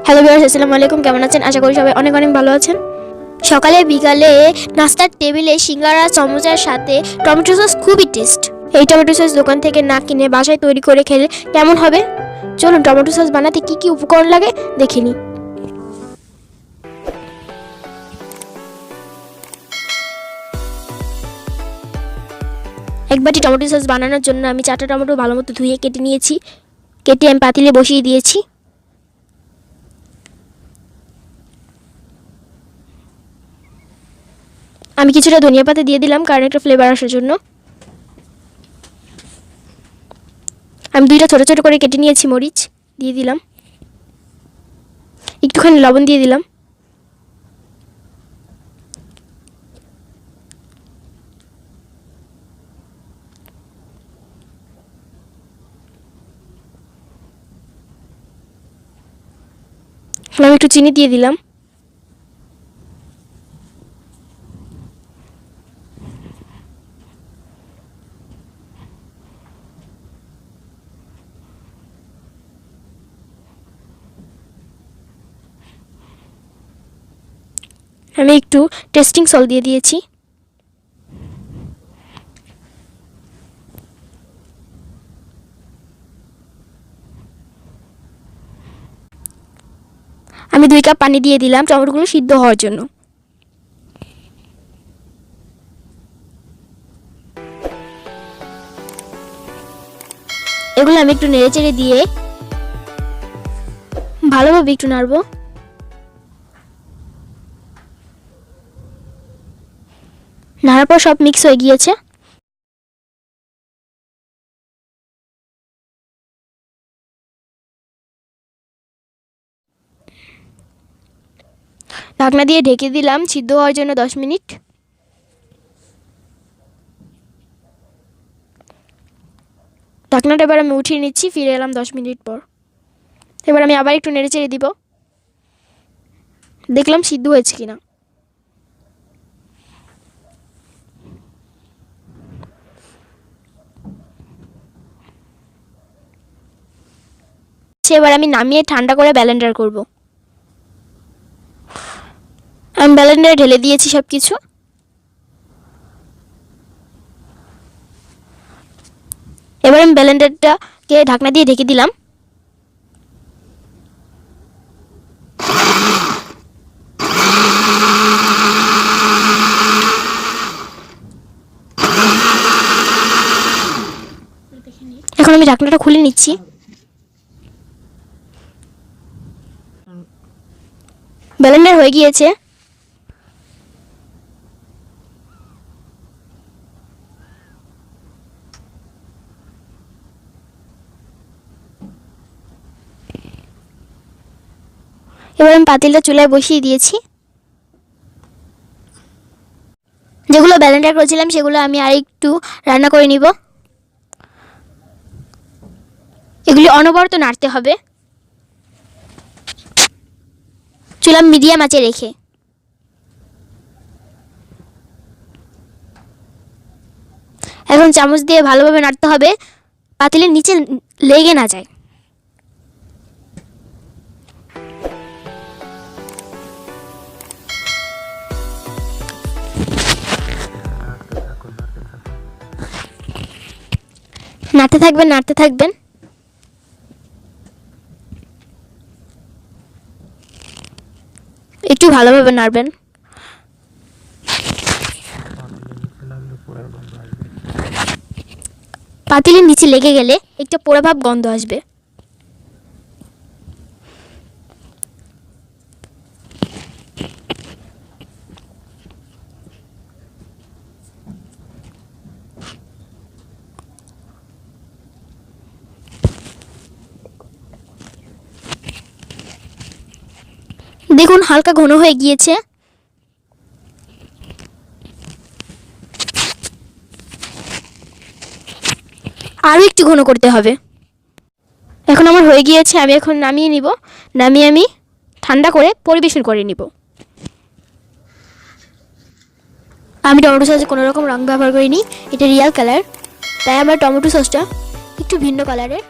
Hello viewers, আসসালামু আলাইকুম। কেমন আছেন? আশা করি সবাই অনেক অনেক ভালো আছেন। সকালে বিকালে নাস্তার টেবিলে সিঙ্গারা সমোসার সাথে টমেটো সস খুবই টেস্ট। এই টমেটো সস দোকান থেকে না কিনে বাসায় তৈরি করে খেলে কেমন হবে? চলুন টমেটো সস বানাতে কি কি উপকরণ লাগে দেখে নিই। এক বাটি টমেটো সস বানানোর জন্য আমি 4টা টমেটো ভালো মতো ধুয়ে কেটে নিয়েছি। কেটে আমি পাতিলে বসিয়ে দিয়েছি। আমি কিছুটা ধনিয়া পাতা দিয়ে দিলাম কারণ একটা ফ্লেভার আসার জন্য। আমি 2টা ছোট ছোট করে কেটে নিয়েছি মরিচ দিয়ে দিলাম। একটুখানি লবণ দিয়ে দিলাম। আমি একটু চিনি দিয়ে দিলাম। আমি একটু টেস্টিং সল্ট দিয়ে দিয়েছি। আমি 2 কাপ পানি দিয়ে দিলাম টমেটোগুলো সিদ্ধ হওয়ার জন্য। এগুলো আমি একটু নেড়ে চেড়ে দিয়ে ভালোভাবে একটু নাড়বো। নাড়ার পর সব মিক্স হয়ে গিয়েছে। ঢাকনা দিয়ে ঢেকে দিলাম সিদ্ধ হওয়ার জন্য 10 মিনিট। ঢাকনাটা এবার আমি উঠিয়ে নিচ্ছি। ফিরে এলাম 10 মিনিট পর। এবার আমি আবার একটু নেড়ে চেড়ে দিব, দেখলাম সিদ্ধ হয়েছে কিনা। এবার আমি নামিয়ে ঠান্ডা করে ব্লেন্ডার করব। আমি ব্লেন্ডারে ঢেলে দিয়েছি সব কিছু। এবার আমি ব্লেন্ডারটাকে ঢাকনা দিয়ে ঢেকে দিলাম। এখন আমি ঢাকনাটা খুলে নিচ্ছি। ব্লেন্ডার হয়ে গিয়েছে। এবার আমি পাতিলটা চুলায় বসিয়ে দিয়েছি। যেগুলো ব্লেন্ডার করেছিলাম সেগুলো আমি আর একটু রান্না করে নিব। এগুলি অনবরত নাড়তে হবে, চুলা মিডিয়াম আঁচে রেখে। এখন চামচ দিয়ে ভালোভাবে নাড়তে হবে, পাতিলের নিচে লেগে না যায়। নাড়তে থাকবেন নাড়তে থাকবেন। একটু ভালোভাবে নাড়বেন। পাতিলের নিচে লেগে গেলে একটা পোড়া ভাব গন্ধ আসবে। দেখুন হালকা ঘন হয়ে গিয়েছে। আরও একটু ঘন করতে হবে। এখন আমার হয়ে গিয়েছে। আমি এখন নামিয়ে নিব। নামিয়ে আমি ঠান্ডা করে পরিবেশন করে নিব। আমি টমেটো সসে কোনো রকম রং ব্যবহার করিনি, এটা রিয়াল কালার, তাই আমার টমেটো সসটা একটু ভিন্ন কালারের।